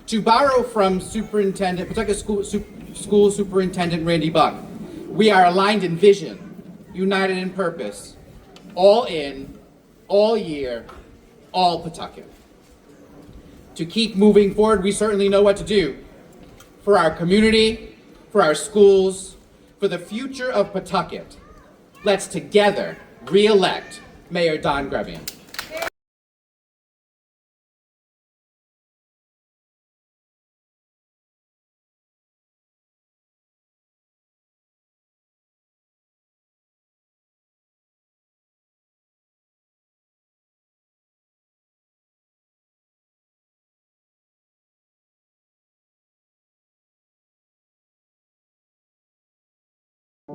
To borrow from Pawtucket School Superintendent Randy Buck, we are aligned in vision, united in purpose, all in, all year, all Pawtucket. To keep moving forward, we certainly know what to do for our community, for our schools, for the future of Pawtucket. Let's together re-elect Mayor Don Grebien.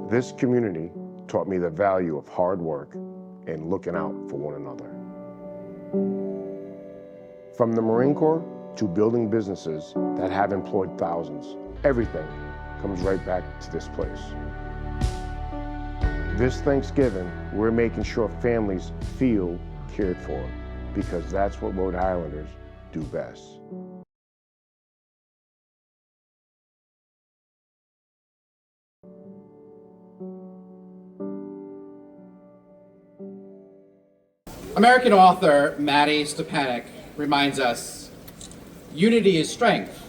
This community taught me the value of hard work and looking out for one another. From the Marine Corps to building businesses that have employed thousands, everything comes right back to this place. This Thanksgiving, we're making sure families feel cared for, because that's what Rhode Islanders do best. American author Maddie Stepanek reminds us, unity is strength.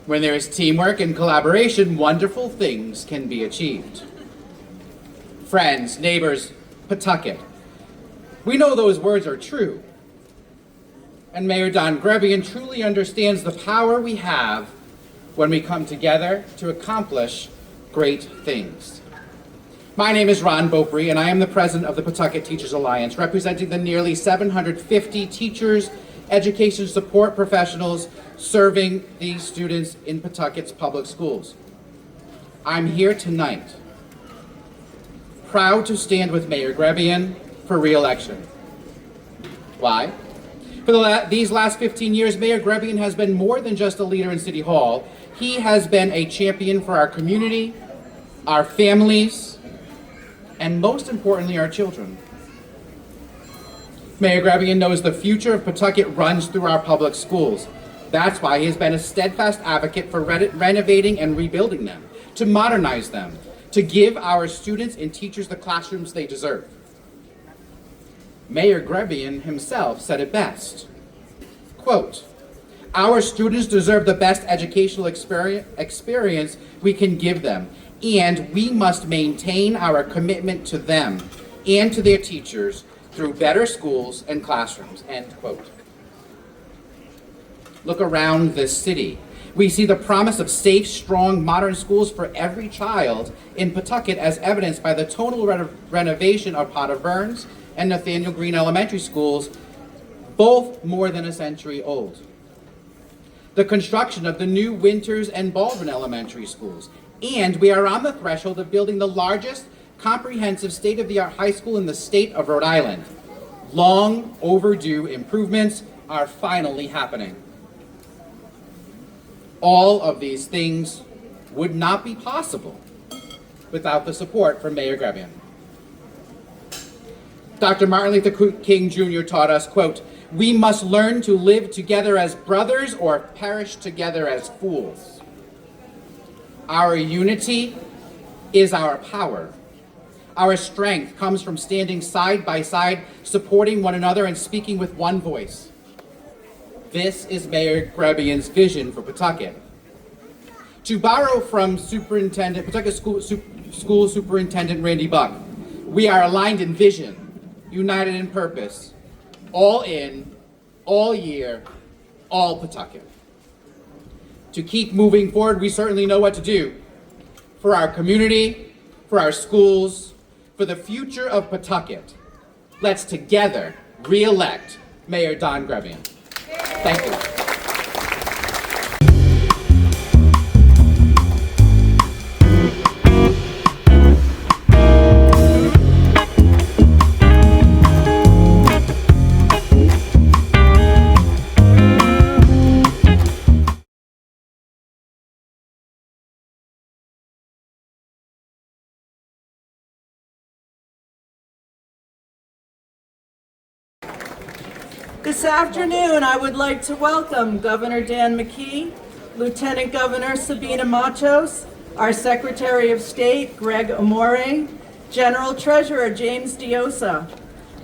When there is teamwork and collaboration, wonderful things can be achieved. Friends, neighbors, Pawtucket, we know those words are true. And Mayor Don Grebien truly understands the power we have when we come together to accomplish great things. My name is Ron Beaupre, and I am the president of the Pawtucket Teachers Alliance, representing the nearly 750 teachers, education support professionals serving these students in Pawtucket's public schools. I'm here tonight, proud to stand with Mayor Grebien for re-election. Why? For these last 15 years, Mayor Grebien has been more than just a leader in City Hall. He has been a champion for our community, our families, and most importantly, our children. Mayor Grebien knows the future of Pawtucket runs through our public schools. That's why he has been a steadfast advocate for renovating and rebuilding them, to modernize them, to give our students and teachers the classrooms they deserve. Mayor Grebien himself said it best. Quote, "Our students deserve the best educational experience we can give them, and we must maintain our commitment to them and to their teachers through better schools and classrooms," end quote. Look around this city. We see the promise of safe, strong, modern schools for every child in Pawtucket, as evidenced by the total renovation of Potter Burns and Nathaniel Green Elementary Schools, both more than a century old. The construction of the new Winters and Baldwin Elementary Schools, and we are on the threshold of building the largest comprehensive state-of-the-art high school in the state of Rhode Island. Long overdue improvements are finally happening. All of these things would not be possible without the support from Mayor Grebien. Dr. Martin Luther King Jr. taught us, quote, "We must learn to live together as brothers or perish together as fools." Our unity is our power. Our strength comes from standing side by side, supporting one another and speaking with one voice. This is Mayor Grebien's vision for Pawtucket. To borrow from Pawtucket School Superintendent Randy Buck, we are aligned in vision, united in purpose, all in, all year, all Pawtucket. To keep moving forward, we certainly know what to do for our community, for our schools, for the future of Pawtucket. Let's together re-elect Mayor Don Grebien. Thank you. This afternoon, I would like to welcome Governor Dan McKee, Lieutenant Governor Sabina Matos, our Secretary of State, Greg Omar, General Treasurer James Diosa,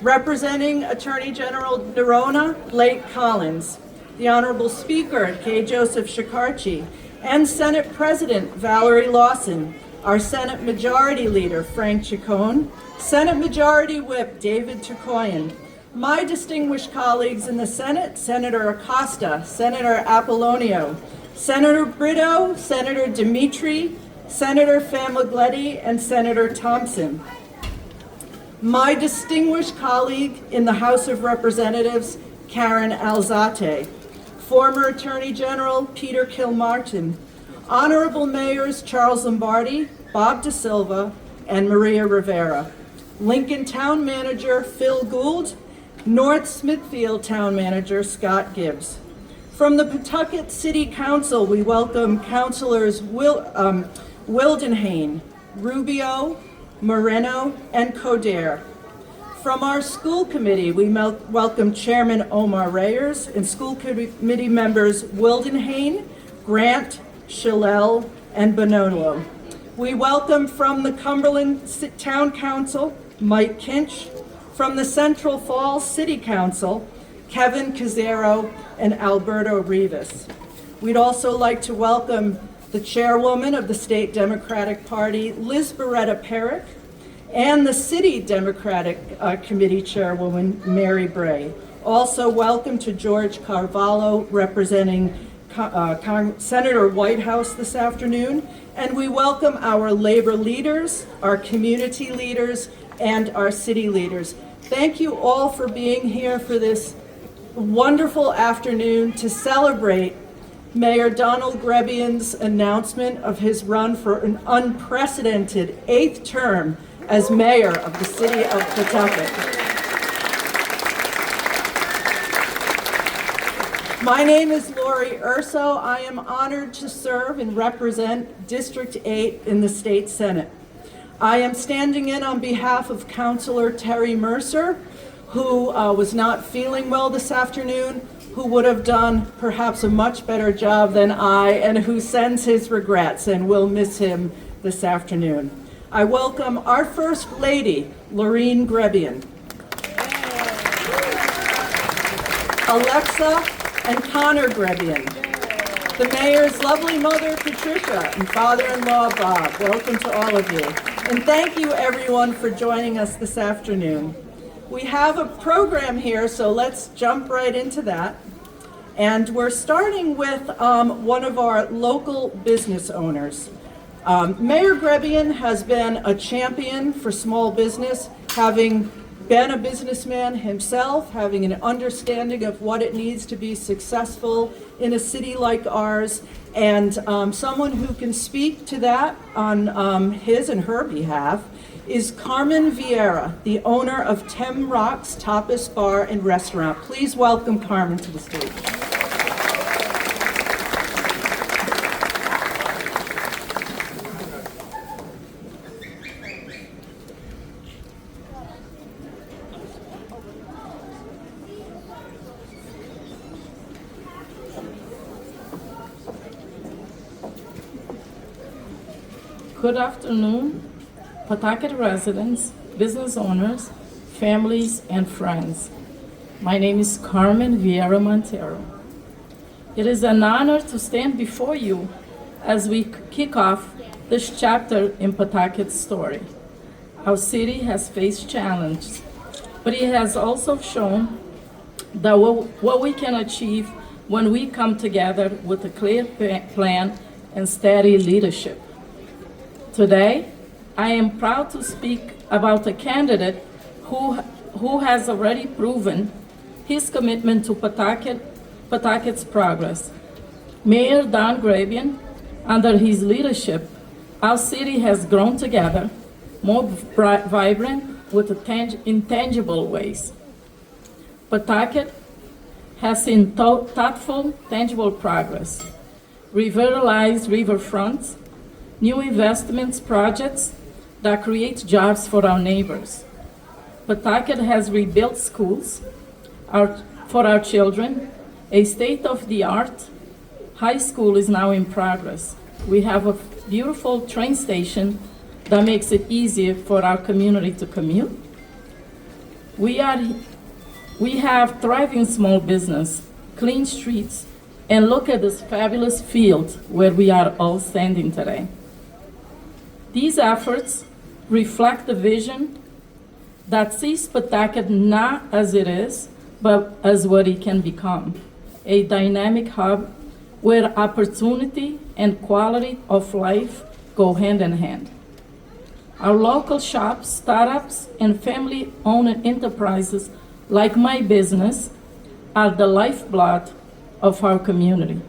representing Attorney General Nerona, Blake Collins, the Honorable Speaker, K. Joseph Shikarchi, and Senate President Valerie Lawson, our Senate Majority Leader, Frank Chacon, Senate Majority Whip, David Turcoyan, my distinguished colleagues in the Senate, Senator Acosta, Senator Apollonio, Senator Brito, Senator Dimitri, Senator Famigletti, and Senator Thompson. My distinguished colleague in the House of Representatives, Karen Alzate, former Attorney General Peter Kilmartin, Honorable Mayors Charles Lombardi, Bob DeSilva, and Maria Rivera, Lincoln Town Manager Phil Gould, North Smithfield Town Manager Scott Gibbs. From the Pawtucket City Council, we welcome Councilors Wildenhain, Rubio, Moreno, and Coderre. From our school committee, we welcome Chairman Omar Reyes and school committee members Wildenhain, Grant, Shillel, and Bonolo. We welcome from the Cumberland Town Council, Mike Kinch, from the Central Falls City Council, Kevin Cazzaro and Alberto Rivas. We'd also like to welcome the chairwoman of the State Democratic Party, Liz Beretta Perrick, and the City Democratic Committee Chairwoman, Mary Bray. Also welcome to George Carvalho, representing Senator Whitehouse this afternoon. And we welcome our labor leaders, our community leaders, and our city leaders. Thank you all for being here for this wonderful afternoon to celebrate Mayor Donald Grebien's announcement of his run for an unprecedented 8th term as mayor of the city of Pawtucket. My name is Lori Urso. I am honored to serve and represent District 8 in the State Senate. I am standing in on behalf of Councilor Terry Mercer, who was not feeling well this afternoon, who would have done perhaps a much better job than I, and who sends his regrets, and we'll miss him this afternoon. I welcome our First Lady, Lorene Grebien, Alexa and Connor Grebien, the mayor's lovely mother, Patricia, and father-in-law, Bob. Welcome to all of you. And thank you, everyone, for joining us this afternoon. We have a program here, so let's jump right into that. And we're starting with one of our local business owners. Mayor Grebien has been a champion for small business, having been a businessman himself, having an understanding of what it needs to be successful in a city like ours, and someone who can speak to that on his and her behalf is Carmen Vieira, the owner of Tem Rocks Tapas Bar and Restaurant. Please welcome Carmen to the stage. Good afternoon, Pawtucket residents, business owners, families, and friends. My name is Carmen Vieira Montero. It is an honor to stand before you as we kick off this chapter in Pawtucket's story. Our city has faced challenges, but it has also shown that what we can achieve when we come together with a clear plan and steady leadership. Today, I am proud to speak about a candidate who has already proven his commitment to Pawtucket's progress. Mayor Don Grebien, under his leadership, our city has grown together, more vibrant with intangible ways. Pawtucket has seen thoughtful, tangible progress, revitalized riverfronts, new investments projects that create jobs for our neighbors. Pawtucket has rebuilt schools. For our children, a state-of-the-art high school is now in progress. We have a beautiful train station that makes it easier for our community to commute. We have thriving small business, clean streets, and look at this fabulous field where we are all standing today. These efforts reflect the vision that sees Pawtucket not as it is, but as what it can become, a dynamic hub where opportunity and quality of life go hand in hand. Our local shops, startups, and family-owned enterprises like my business are the lifeblood of our community.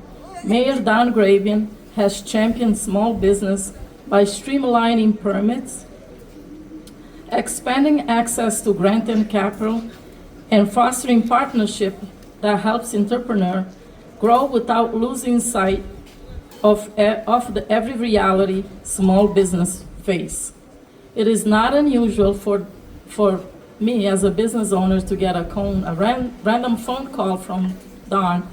Mayor Don Grebien has championed small business by streamlining permits, expanding access to grant and capital, and fostering partnership that helps entrepreneurs grow without losing sight of every reality small business face. It is not unusual for me as a business owner to get a random phone call from Don,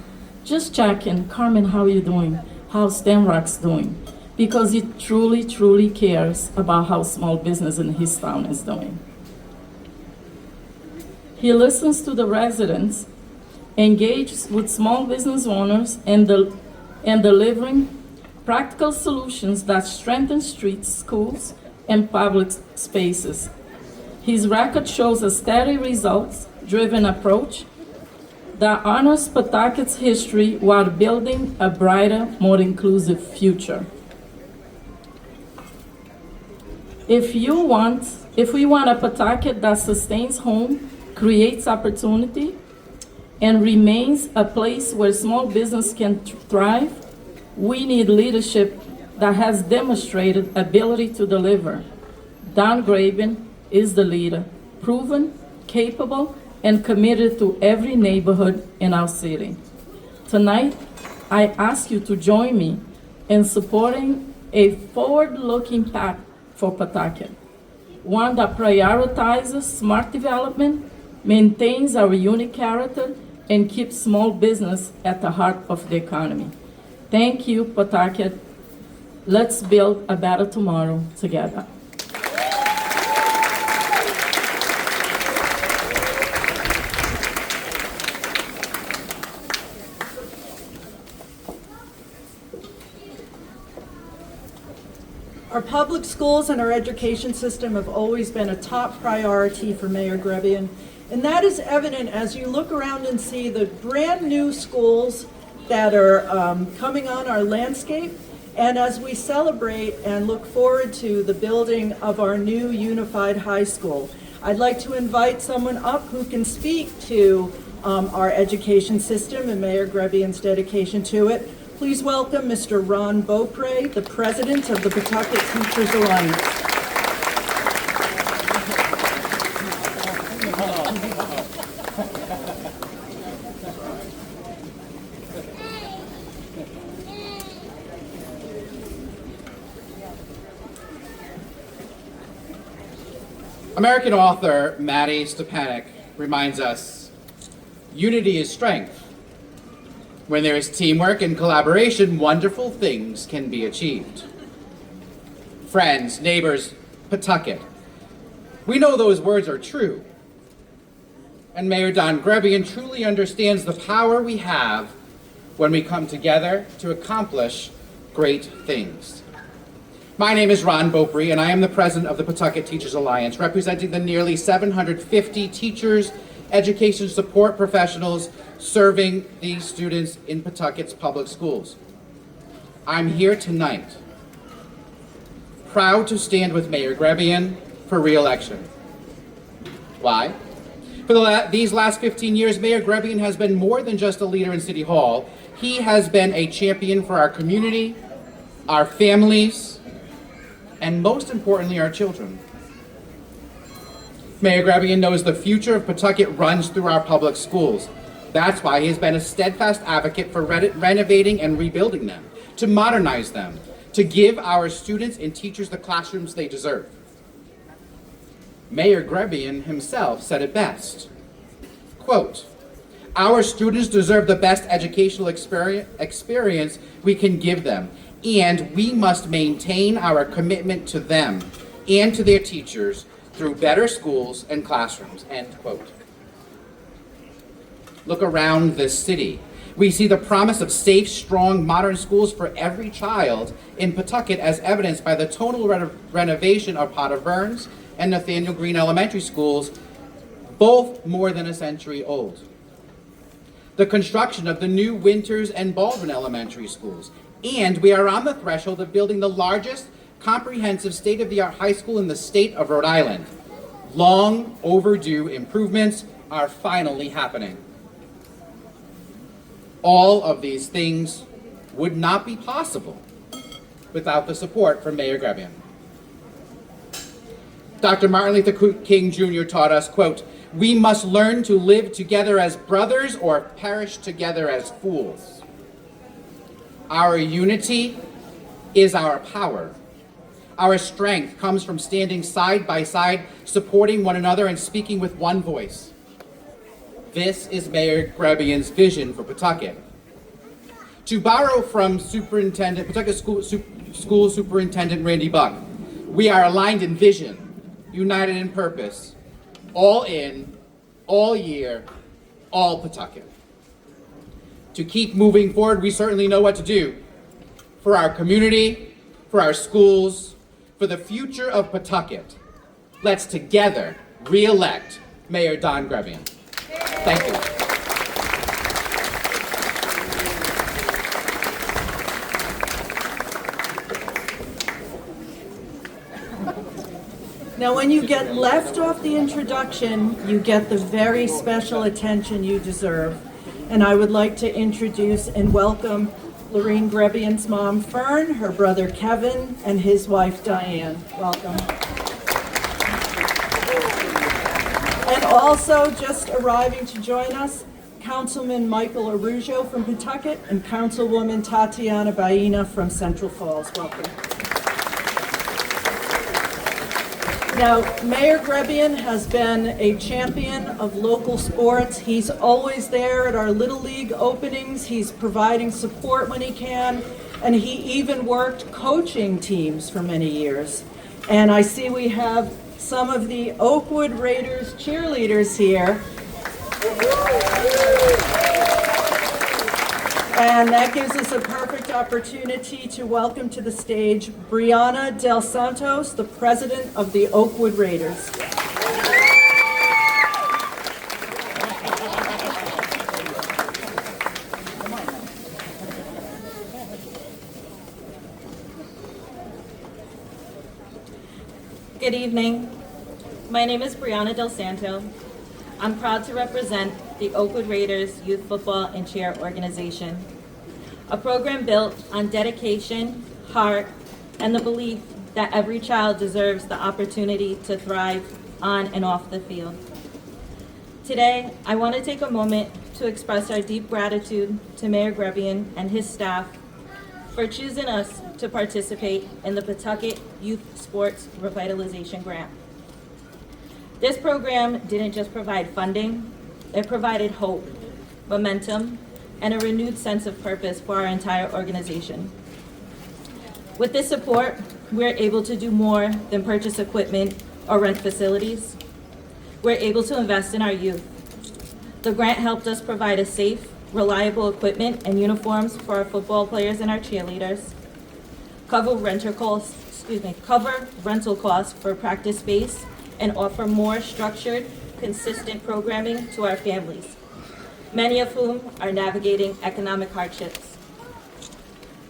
just checking, Carmen, how are you doing? How's Stamrock's doing? Because he truly, truly cares about how small business in his town is doing. He listens to the residents, engages with small business owners, and delivering practical solutions that strengthen streets, schools, and public spaces. His record shows a steady results-driven approach that honors Pawtucket's history while building a brighter, more inclusive future. If we want a Pawtucket that sustains home, creates opportunity, and remains a place where small business can thrive, we need leadership that has demonstrated ability to deliver. Don Grebien is the leader, proven, capable, and committed to every neighborhood in our city. Tonight, I ask you to join me in supporting a forward-looking path for Pawtucket, one that prioritizes smart development, maintains our unique character, and keeps small business at the heart of the economy. Thank you, Pawtucket. Let's build a better tomorrow together. Our public schools and our education system have always been a top priority for Mayor Grebien, and that is evident as you look around and see the brand new schools that are coming on our landscape, and as we celebrate and look forward to the building of our new unified high school. I'd like to invite someone up who can speak to our education system and Mayor Grebien's dedication to it. Please welcome Mr. Ron Beaupre, the president of the Pawtucket Teachers Alliance. American author Maddie Stepanek reminds us, unity is strength. When there is teamwork and collaboration, wonderful things can be achieved. Friends, neighbors, Pawtucket, we know those words are true. And Mayor Don Grebien truly understands the power we have when we come together to accomplish great things. My name is Ron Beaupre, and I am the president of the Pawtucket Teachers Alliance, representing the nearly 750 teachers, education support professionals serving these students in Pawtucket's public schools. I'm here tonight, proud to stand with Mayor Grebien for re-election. Why? For these last 15 years, Mayor Grebien has been more than just a leader in City Hall. He has been a champion for our community, our families, and most importantly, our children. Mayor Grebien knows the future of Pawtucket runs through our public schools. That's why he has been a steadfast advocate for renovating and rebuilding them, to modernize them, to give our students and teachers the classrooms they deserve. Mayor Grebien himself said it best, quote, Our students deserve the best educational experience we can give them, and we must maintain our commitment to them and to their teachers through better schools and classrooms, end quote. Look around this city. We see the promise of safe, strong, modern schools for every child in Pawtucket, as evidenced by the total renovation of Potter Burns and Nathaniel Green Elementary Schools, both more than a century old. The construction of the new Winters and Baldwin Elementary Schools, and we are on the threshold of building the largest comprehensive state-of-the-art high school in the state of Rhode Island. Long overdue improvements are finally happening. All of these things would not be possible without the support from Mayor Grebien. Dr. Martin Luther King Jr. taught us, quote, "We must learn to live together as brothers or perish together as fools. Our unity is our power. Our strength comes from standing side by side, supporting one another and speaking with one voice." This is Mayor Grebien's vision for Pawtucket. To borrow from Pawtucket School Superintendent Randy Buck, we are aligned in vision, united in purpose, all in, all year, all Pawtucket. To keep moving forward, we certainly know what to do for our community, for our schools, for the future of Pawtucket. Let's together re-elect Mayor Don Grebien. Thank you. Now, when you get left off the introduction, you get the very special attention you deserve. And I would like to introduce and welcome Lorene Grebien's mom, Fern, her brother, Kevin, and his wife, Diane. Welcome. And also just arriving to join us, Councilman Michael Arujo from Pawtucket and Councilwoman Tatiana Baina from Central Falls. Welcome. Now, Mayor Grebien has been a champion of local sports. He's always there at our Little League openings. He's providing support when he can, and he even worked coaching teams for many years. And I see we have some of the Oakwood Raiders cheerleaders here. And that gives us a perfect opportunity to welcome to the stage Brianna Del Santos, the president of the Oakwood Raiders. Good evening. My name is Brianna Del Santo. I'm proud to represent the Oakwood Raiders Youth Football and Cheer Organization, a program built on dedication, heart, and the belief that every child deserves the opportunity to thrive on and off the field. Today, I want to take a moment to express our deep gratitude to Mayor Grebien and his staff for choosing us to participate in the Pawtucket Youth Sports Revitalization Grant. This program didn't just provide funding, it provided hope, momentum, and a renewed sense of purpose for our entire organization. With this support, we're able to do more than purchase equipment or rent facilities. We're able to invest in our youth. The grant helped us provide a safe, reliable equipment and uniforms for our football players and our cheerleaders, cover rental costs for practice space, and offer more structured, consistent programming to our families, many of whom are navigating economic hardships.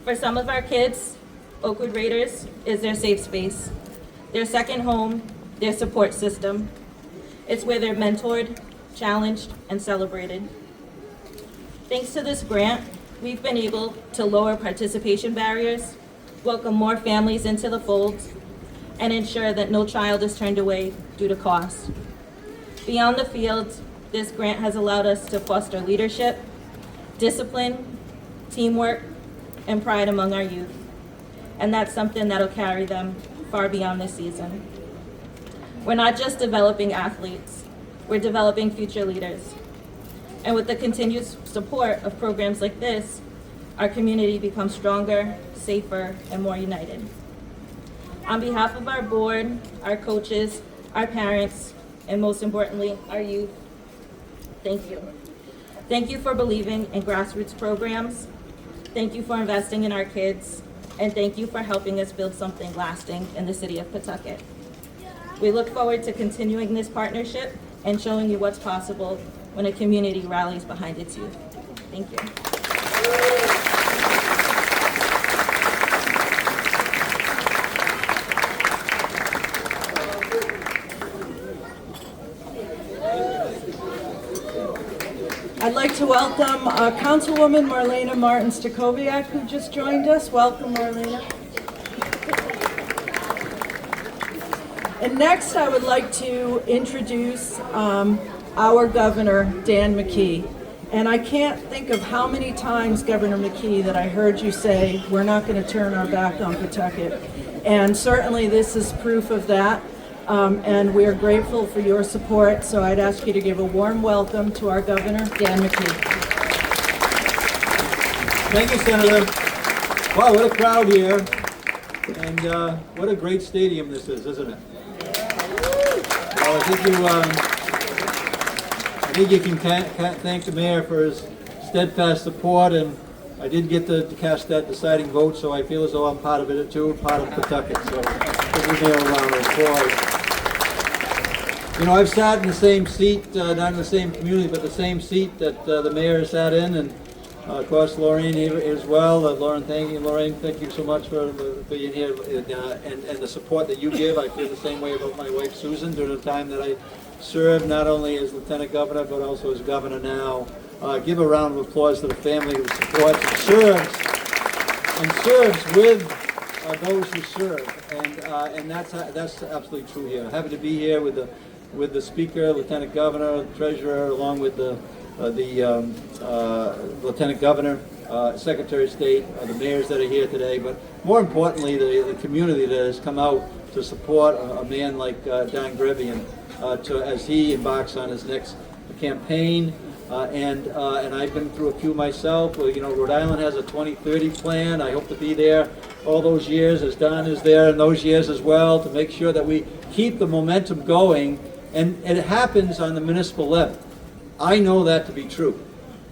For some of our kids, Oakwood Raiders is their safe space, their second home, their support system. It's where they're mentored, challenged, and celebrated. Thanks to this grant, we've been able to lower participation barriers, welcome more families into the fold, and ensure that no child is turned away due to cost. Beyond the field, this grant has allowed us to foster leadership, discipline, teamwork, and pride among our youth. And that's something that'll carry them far beyond this season. We're not just developing athletes, we're developing future leaders. And with the continued support of programs like this, our community becomes stronger, safer, and more united. On behalf of our board, our coaches, our parents, and most importantly, our youth, thank you. Thank you for believing in grassroots programs. Thank you for investing in our kids. And thank you for helping us build something lasting in the city of Pawtucket. We look forward to continuing this partnership and showing you what's possible when a community rallies behind its youth. Thank you. I'd like to welcome Councilwoman Marlena Martin-Stachowiak, who just joined us. Welcome, Marlena. And next, I would like to introduce our governor, Dan McKee. And I can't think of how many times, Governor McKee, that I heard you say, we're not going to turn our back on Pawtucket. And certainly this is proof of that. And we are grateful for your support, so I'd ask you to give a warm welcome to our governor, Dan McKee. Thank you, Senator. Wow, what a crowd here, and what a great stadium this is, isn't it? Well, I think you can thank the mayor for his steadfast support, and I did get to cast that deciding vote, so I feel as though I'm part of it too, part of Pawtucket. So give the mayor a round of applause. You know, I've sat in the same seat, not in the same community, but the same seat that the mayor sat in, and of course Lorraine here as well. Lorraine, thank you so much for being here and the support that you give. I feel the same way about my wife Susan during the time that I served, not only as Lieutenant Governor, but also as Governor now. Give a round of applause to the family who supports and serves with those who serve, and that's absolutely true here. Happy to be here with the Speaker, Lieutenant Governor, Treasurer, along with the Lieutenant Governor, Secretary of State, the mayors that are here today, but more importantly, the community that has come out to support a man like Don Grebien as he embarks on his next campaign. And I've been through a few myself. You know, Rhode Island has a 2030 plan. I hope to be there all those years, as Don is there in those years as well, to make sure that we keep the momentum going. And it happens on the municipal level. I know that to be true.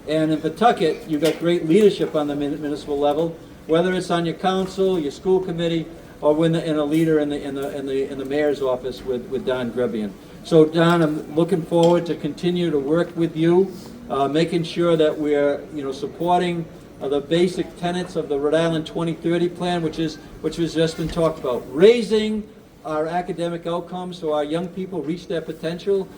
And in Pawtucket, you've got great leadership on the municipal level, whether it's on your council, your school committee, or in a leader in the mayor's office with Don Grebien. So Don, I'm looking forward to continue to work with you, making sure that we're supporting the basic tenets of the Rhode Island 2030 plan, which has just been talked about, raising our academic outcomes so our young people reach their potential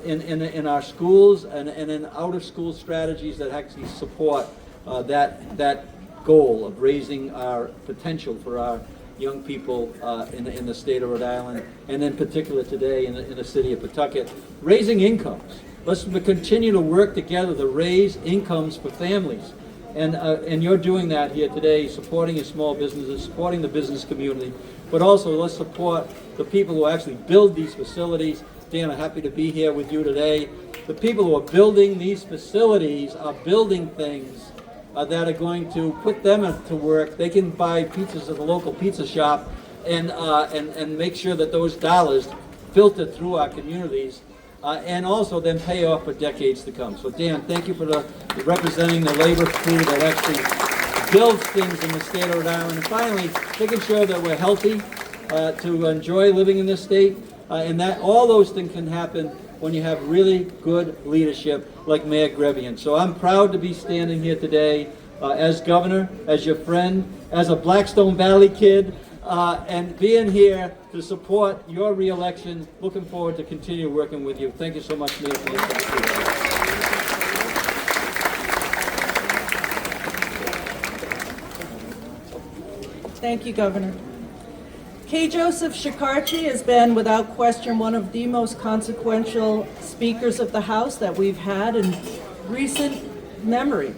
in our schools and in out-of-school strategies that actually support that goal of raising our potential for our young people in the state of Rhode Island, and in particular today in the city of Pawtucket, raising incomes. Let's continue to work together to raise incomes for families. And you're doing that here today, supporting your small businesses, supporting the business community, but also let's support the people who actually build these facilities. Dan, I'm happy to be here with you today. The people who are building these facilities are building things that are going to put them to work. They can buy pizzas at the local pizza shop and make sure that those dollars filter through our communities and also then pay off for decades to come. So Dan, thank you for representing the labor crew that actually builds things in the state of Rhode Island. And finally, making sure that we're healthy to enjoy living in this state, and that all those things can happen when you have really good leadership like Mayor Grebien. So I'm proud to be standing here today as governor, as your friend, as a Blackstone Valley kid, and being here to support your reelection. Looking forward to continue working with you. Thank you so much, Mayor, for this opportunity. Thank you, Governor. K. Joseph Shikarchi has been, without question, one of the most consequential speakers of the House that we've had in recent memory.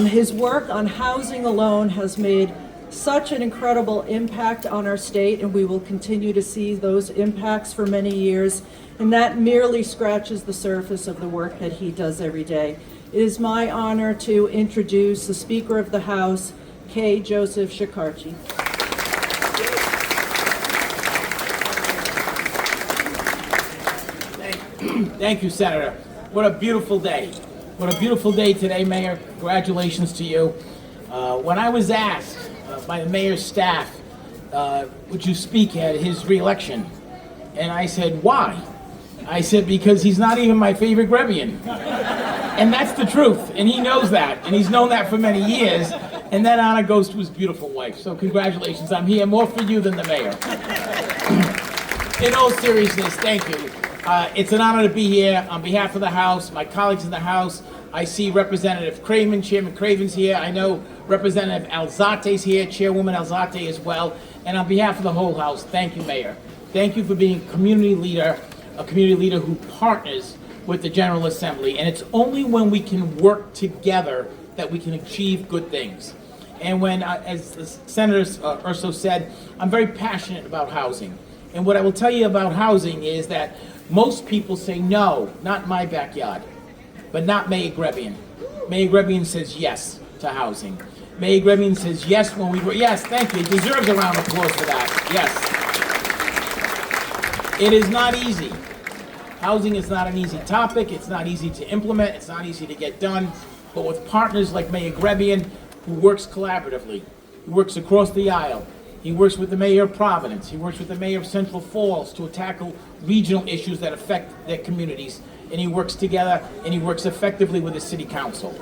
His work on housing alone has made such an incredible impact on our state, and we will continue to see those impacts for many years. And that merely scratches the surface of the work that he does every day. It is my honor to introduce the Speaker of the House, K. Joseph Shekarchi. Thank you, Senator. What a beautiful day. What a beautiful day today, Mayor. Congratulations to you. When I was asked by the mayor's staff, would you speak at his reelection? And I said, why? I said, because he's not even my favorite Grebien. And that's the truth, and he knows that, and he's known that for many years, and that honor goes to his beautiful wife. So congratulations, I'm here more for you than the mayor. In all seriousness, thank you. It's an honor to be here on behalf of the House, my colleagues in the House. I see Representative Craven, Chairman Craven's here. I know Representative Alzate's here, Chairwoman Alzate as well. And on behalf of the whole House, thank you, Mayor. Thank you for being a community leader who partners with the General Assembly. And it's only when we can work together that we can achieve good things. And when, as the Senator Urso said, I'm very passionate about housing. And what I will tell you about housing is that most people say, no, not in my backyard, but not Mayor Grebien. Mayor Grebien says yes to housing. Mayor Grebien says yes when we were, yes, thank you. He deserves a round of applause for that, yes. It is not easy. Housing is not an easy topic. It's not easy to implement. It's not easy to get done. But with partners like Mayor Grebien, who works collaboratively, who works across the aisle, he works with the mayor of Providence. He works with the mayor of Central Falls to tackle regional issues that affect their communities. And he works together and he works effectively with the city council.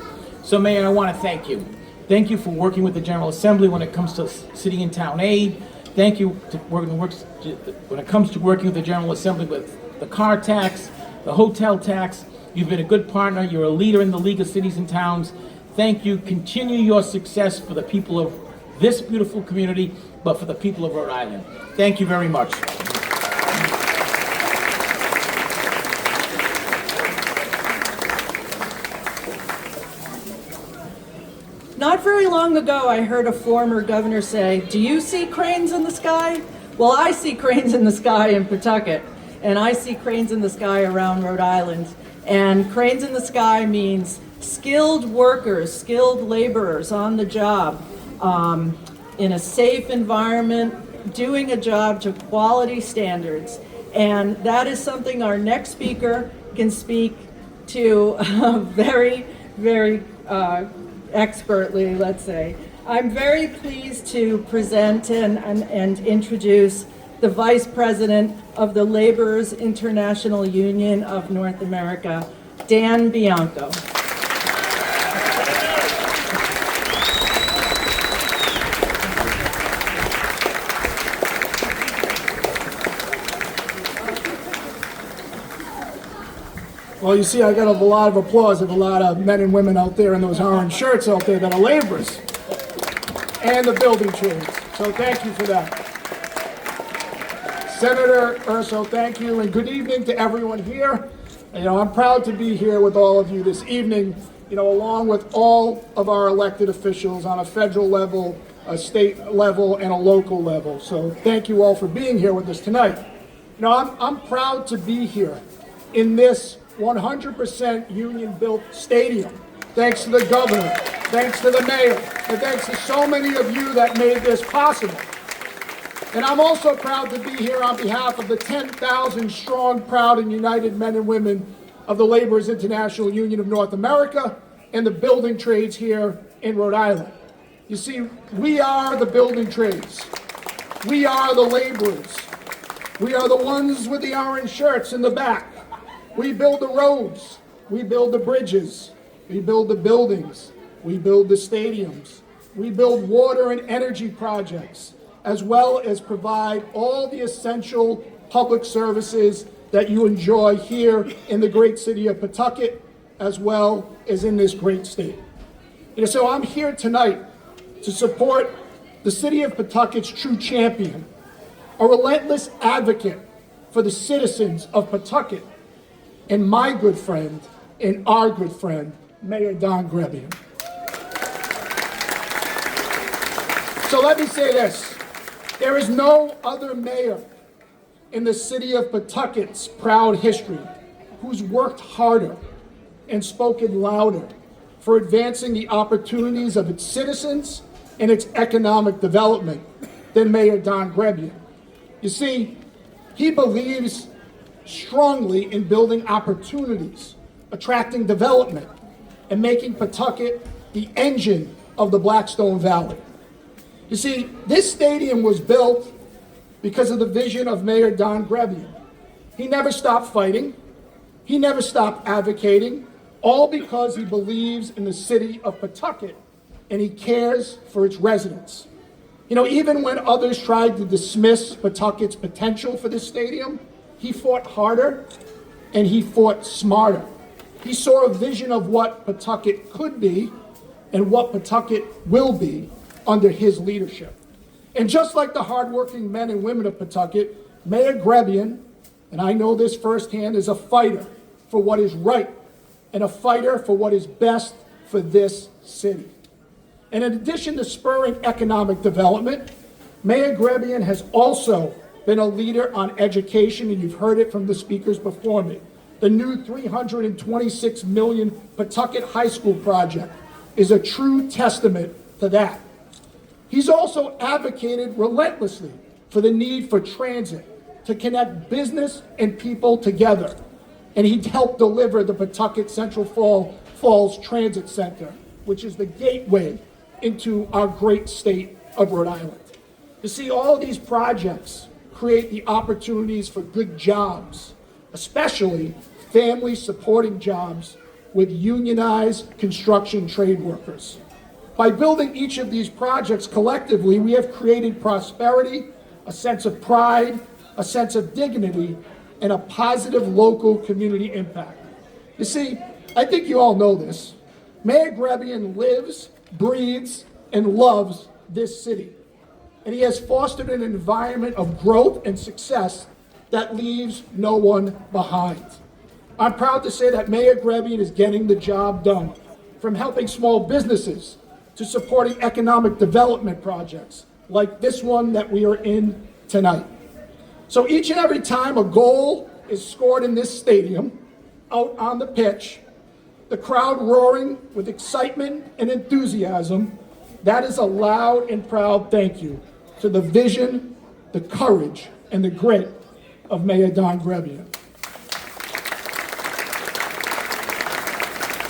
So, Mayor, I want to thank you. Thank you for working with the General Assembly when it comes to city and town aid. Thank you when it comes to working with the General Assembly with the car tax, the hotel tax. You've been a good partner. You're a leader in the League of Cities and Towns. Thank you. Continue your success for the people of this beautiful community, but for the people of Rhode Island. Thank you very much. Not very long ago, I heard a former governor say, do you see cranes in the sky? Well, I see cranes in the sky in Pawtucket, and I see cranes in the sky around Rhode Island. And cranes in the sky means skilled workers, skilled laborers on the job, in a safe environment, doing a job to quality standards. And that is something our next speaker can speak to very, very expertly, let's say. I'm very pleased to present and introduce the Vice President of the Laborers International Union of North America, Dan Bianco. Well, you see, I got a lot of applause of a lot of men and women out there in those orange shirts out there that are laborers and the building trades. So thank you for that. Senator Urso, thank you, and good evening to everyone here. I'm proud to be here with all of you this evening, along with all of our elected officials on a federal level, a state level, and a local level. So thank you all for being here with us tonight. I'm proud to be here in this 100% union-built stadium, thanks to the governor, thanks to the mayor, and thanks to so many of you that made this possible. And I'm also proud to be here on behalf of the 10,000 strong, proud, and united men and women of the Laborers International Union of North America and the building trades here in Rhode Island. You see, we are the building trades. We are the laborers. We are the ones with the orange shirts in the back. We build the roads, we build the bridges, we build the buildings, we build the stadiums, we build water and energy projects, as well as provide all the essential public services that you enjoy here in the great city of Pawtucket, as well as in this great state. So I'm here tonight to support the city of Pawtucket's true champion, a relentless advocate for the citizens of Pawtucket, and my good friend, and our good friend, Mayor Don Grebien. So let me say this. There is no other mayor in the city of Pawtucket's proud history who's worked harder and spoken louder for advancing the opportunities of its citizens and its economic development than Mayor Don Grebien. You see, he believes strongly in building opportunities, attracting development, and making Pawtucket the engine of the Blackstone Valley. You see, this stadium was built because of the vision of Mayor Don Grebien. He never stopped fighting. He never stopped advocating, all because he believes in the city of Pawtucket and he cares for its residents. You know, even when others tried to dismiss Pawtucket's potential for this stadium, he fought harder and he fought smarter. He saw a vision of what Pawtucket could be and what Pawtucket will be under his leadership. And just like the hardworking men and women of Pawtucket, Mayor Grebien, and I know this firsthand, is a fighter for what is right and a fighter for what is best for this city. And in addition to spurring economic development, Mayor Grebien has also been a leader on education, and you've heard it from the speakers before me. The new $326 million Pawtucket High School project is a true testament to that. He's also advocated relentlessly for the need for transit to connect business and people together. And he helped deliver the Pawtucket Central Falls Transit Center, which is the gateway into our great state of Rhode Island. You see, all of these projects create the opportunities for good jobs, especially family supporting jobs with unionized construction trade workers. By building each of these projects collectively, we have created prosperity, a sense of pride, a sense of dignity, and a positive local community impact. You see, I think you all know this. Mayor Grebien lives, breathes, and loves this city. And he has fostered an environment of growth and success that leaves no one behind. I'm proud to say that Mayor Grebien is getting the job done, from helping small businesses to supporting economic development projects like this one that we are in tonight. So each and every time a goal is scored in this stadium, out on the pitch, the crowd roaring with excitement and enthusiasm, that is a loud and proud thank you to the vision, the courage, and the grit of Mayor Don Grebien.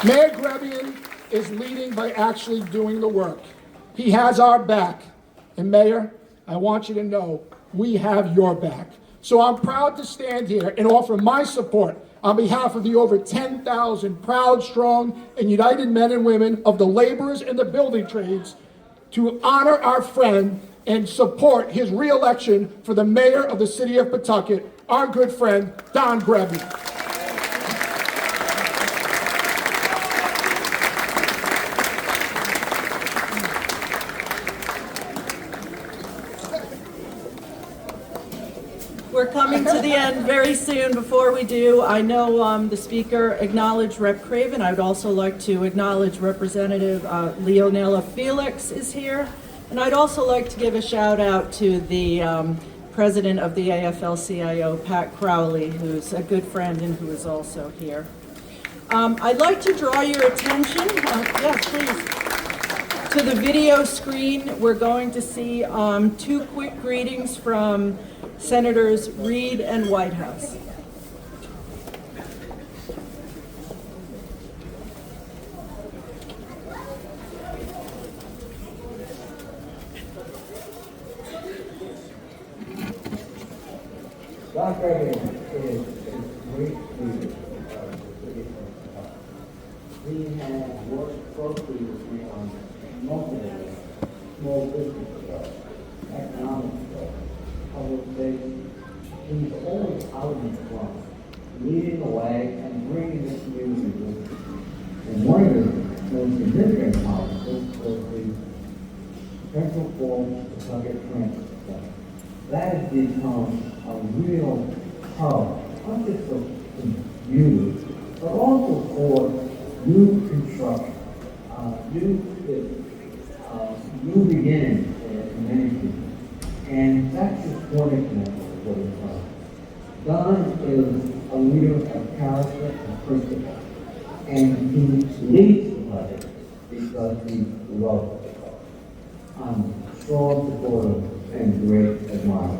Mayor Grebien is leading by actually doing the work. He has our back. And Mayor, I want you to know, we have your back. So I'm proud to stand here and offer my support on behalf of the over 10,000 proud, strong, and united men and women of the laborers and the building trades to honor our friend and support his reelection for the mayor of the city of Pawtucket, our good friend, Don Grebien. We're coming to the end very soon. Before we do, I know the speaker acknowledged Rep. Craven. I would also like to acknowledge Representative Leonela Felix is here. And I'd also like to give a shout out to the president of the AFL-CIO, Pat Crowley, who's a good friend and who is also here. I'd like to draw your attention, yes, please, to the video screen. We're going to see two quick greetings from Senators Reed and Whitehouse. Don Grebien is a great leader of the city of Pawtucket. He has worked closely with me on multiple small business development, economic development, public safety. He's always out in front, leading the way and bringing the community with him. And one of the most significant accomplishments was the Central Falls Pawtucket Transit Center. That has become a real hub, not just for commuters, but also for new construction, new beginnings I'm a strong supporter and great admirer.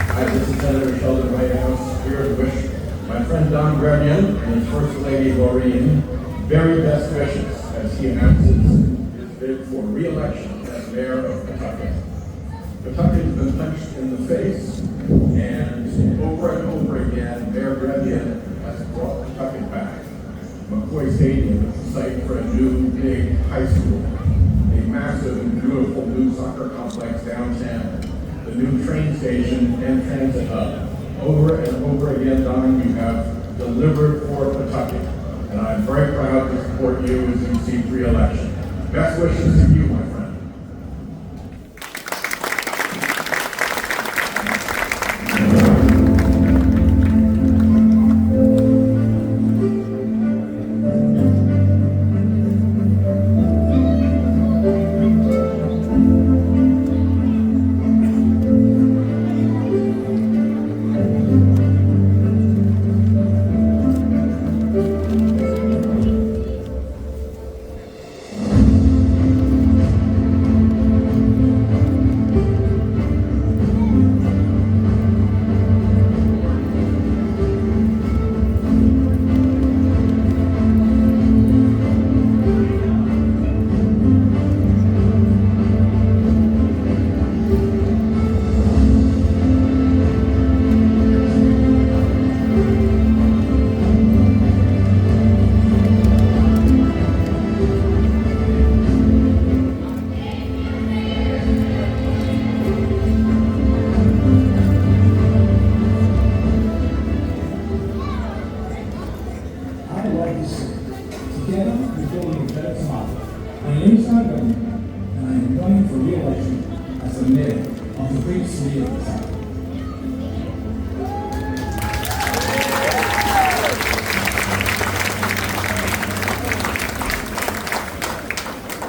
Hi, this is Senator Sheldon Reyes, here to wish my friend Don Grebien and his First Lady Maureen very best wishes as he announces his bid for re-election as mayor of Pawtucket. Pawtucket has been punched in the face, and over again, Mayor Grebien has brought Pawtucket back. McCoy Stadium is the site for a new big high school, a massive and beautiful new soccer complex downtown, the new train station and transit hub. Over and over again, Don, you have delivered for Pawtucket, and I'm very proud to support you as you seek re-election. Best wishes to you, my friend.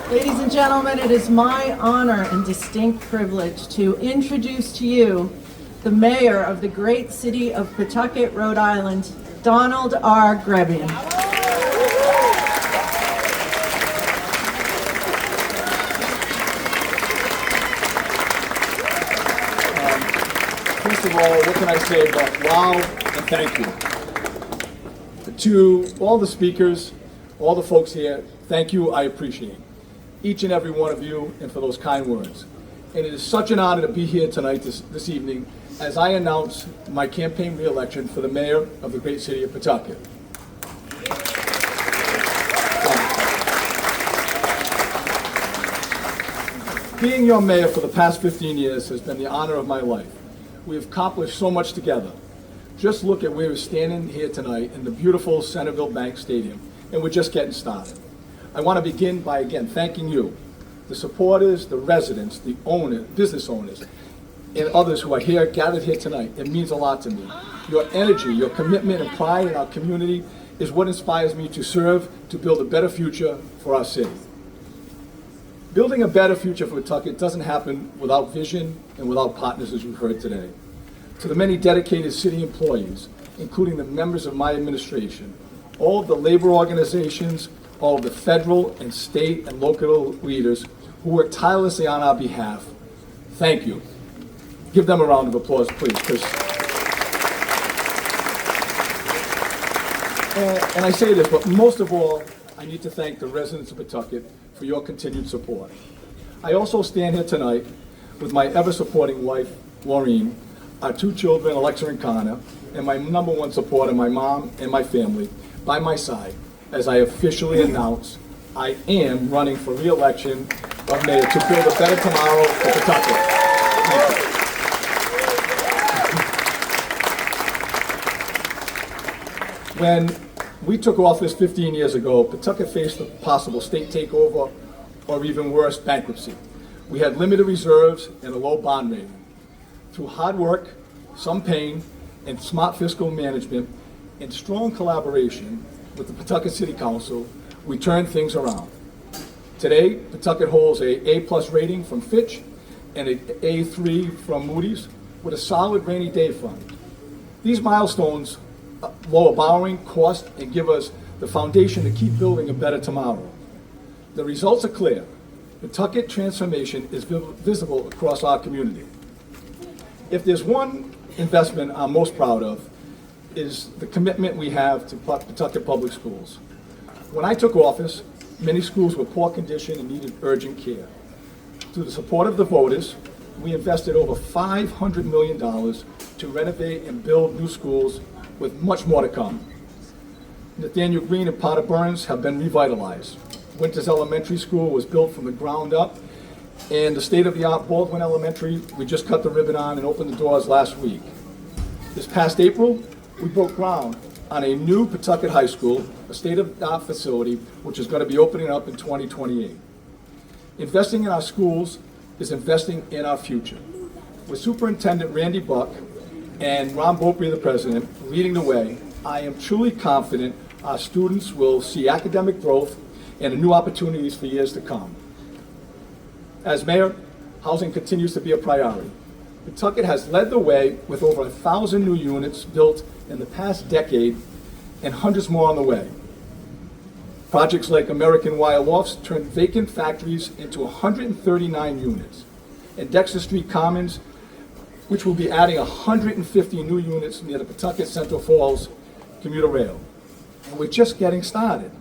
Ladies and gentlemen, it is my honor and distinct privilege to introduce to you the mayor of the great city of Pawtucket, Rhode Island, Donald R. Grebien. First of all, what can I say but wow and thank you. To all the speakers, all the folks here, thank you, I appreciate each and every one of you and for those kind words. And it is such an honor to be here tonight, this evening, as I announce my campaign re-election for the mayor of the great city of Pawtucket. Being your mayor for the past 15 years has been the honor of my life. We have accomplished so much together. Just look at where we're standing here tonight in the beautiful Centreville Bank Stadium, and we're just getting started. I want to begin by again thanking you, the supporters, the residents, the owners, business owners, and others who are here, gathered here tonight. It means a lot to me. Your energy, your commitment and pride in our community is what inspires me to serve to build a better future for our city. Building a better future for Pawtucket doesn't happen without vision and without partners, as we've heard today. To the many dedicated city employees, including the members of my administration, all of the labor organizations, all of the federal and state and local leaders who work tirelessly on our behalf, thank you. Give them a round of applause, please. And I say this, but most of all, I need to thank the residents of Pawtucket for your continued support. I also stand here tonight with my ever-supporting wife, Maureen, our two children, Alexa and Connor, and my number one supporter, my mom and my family, by my side, as I officially announce I am running for re-election of mayor to build a better tomorrow for Pawtucket. Thank you. When we took office 15 years ago, Pawtucket faced a possible state takeover or even worse, bankruptcy. We had limited reserves and a low bond rating. Through hard work, some pain, and smart fiscal management, and strong collaboration with the Pawtucket City Council, we turned things around. Today, Pawtucket holds a A+ rating from Fitch and an A3 from Moody's with a solid rainy day fund. These milestones lower borrowing costs and give us the foundation to keep building a better tomorrow. The results are clear. Pawtucket transformation is visible across our community. If there's one investment I'm most proud of, is the commitment we have to Pawtucket Public Schools. When I took office, many schools were poor condition and needed urgent care. Through the support of the voters, we invested over $500 million to renovate and build new schools, with much more to come. Nathaniel Green and Potter Burns have been revitalized. Winters Elementary School was built from the ground up, and the state-of-the-art Baldwin Elementary, we just cut the ribbon on and opened the doors last week. This past April, we broke ground on a new Pawtucket High School, a state-of-the-art facility, which is going to be opening up in 2028. Investing in our schools is investing in our future. With Superintendent Randy Buck and Ron Beaupre, the president, leading the way, I am truly confident our students will see academic growth and new opportunities for years to come. As mayor, housing continues to be a priority. Pawtucket has led the way with over 1,000 new units built in the past decade and hundreds more on the way. Projects like American Wire Lofts turned vacant factories into 139 units, and Dexter Street Commons, which will be adding 150 new units near the Pawtucket Central Falls commuter rail. And we're just getting started,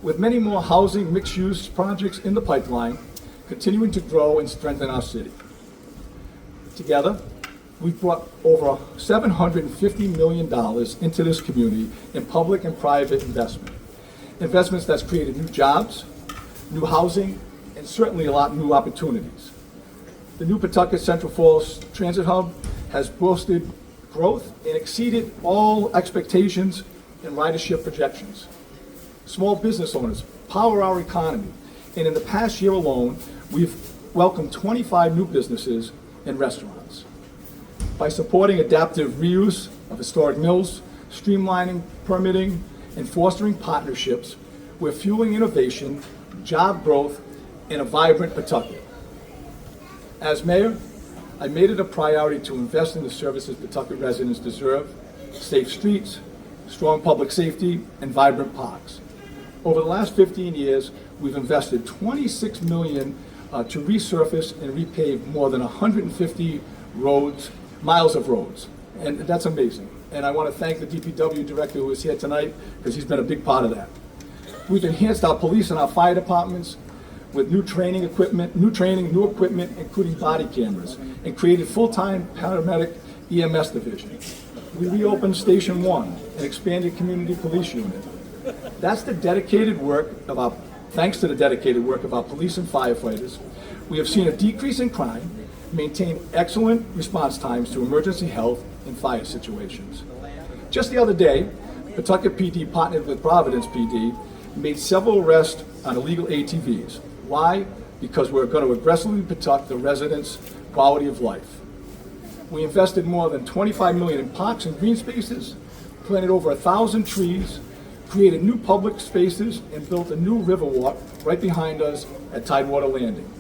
with many more housing mixed-use projects in the pipeline, continuing to grow and strengthen our city. Together, we've brought over $750 million into this community in public and private investment. Investments that's created new jobs, new housing, and certainly a lot of new opportunities. The new Pawtucket Central Falls Transit Hub has boasted growth and exceeded all expectations and ridership projections. Small business owners power our economy, and in the past year alone, we've welcomed 25 new businesses and restaurants. By supporting adaptive reuse of historic mills, streamlining permitting, and fostering partnerships, we're fueling innovation, job growth, and a vibrant Pawtucket. As mayor, I made it a priority to invest in the services Pawtucket residents deserve: safe streets, strong public safety, and vibrant parks. Over the last 15 years, we've invested $26 million to resurface and repave more than 150 miles of roads, and that's amazing. And I want to thank the DPW director who is here tonight, because he's been a big part of that. We've enhanced our police and our fire departments with new equipment, including body cameras, and created full-time paramedic EMS division. We reopened Station 1 and expanded community police unit. Thanks to the dedicated work of our police and firefighters, we have seen a decrease in crime, maintained excellent response times to emergency health and fire situations. Just the other day, Pawtucket PD partnered with Providence PD, made several arrests on illegal ATVs. Why? Because we're going to aggressively protect the residents' quality of life. We invested more than $25 million in parks and green spaces, planted over 1,000 trees, created new public spaces, and built a new river walk right behind us at Tidewater Landing.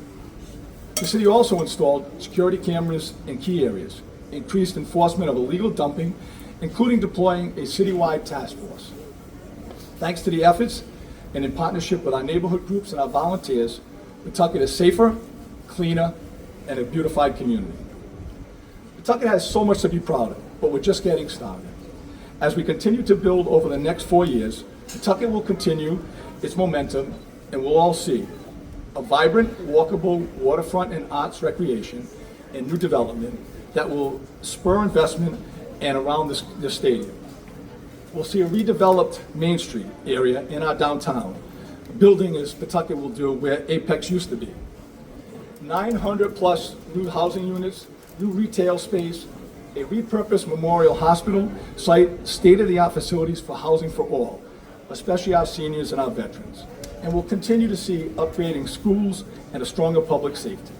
The city also installed security cameras in key areas, increased enforcement of illegal dumping, including deploying a citywide task force. Thanks to the efforts and in partnership with our neighborhood groups and our volunteers, Pawtucket is safer, cleaner, and a beautified community. Pawtucket has so much to be proud of, but we're just getting started. As we continue to build over the next 4 years, Pawtucket will continue its momentum, and we'll all see a vibrant, walkable waterfront and arts recreation and new development that will spur investment and around this stadium. We'll see a redeveloped Main Street area in our downtown, building as Pawtucket will do where Apex used to be. 900 plus new housing units, new retail space, a repurposed memorial hospital site, state-of-the-art facilities for housing for all, especially our seniors and our veterans. And we'll continue to see upgrading schools and a stronger public safety.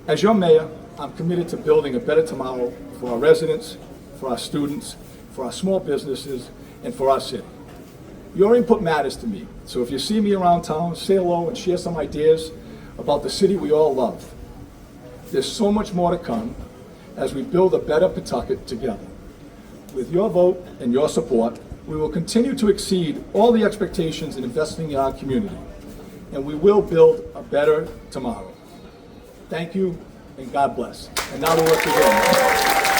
As your mayor, I'm committed to building a better tomorrow for our residents, for our students, for our small businesses, and for our city. Your input matters to me, so if you see me around town, say hello and share some ideas about the city we all love. There's so much more to come as we build a better Pawtucket together. With your vote and your support, we will continue to exceed all the expectations in investing in our community, and we will build a better tomorrow. Thank you, and God bless. And now the work begins.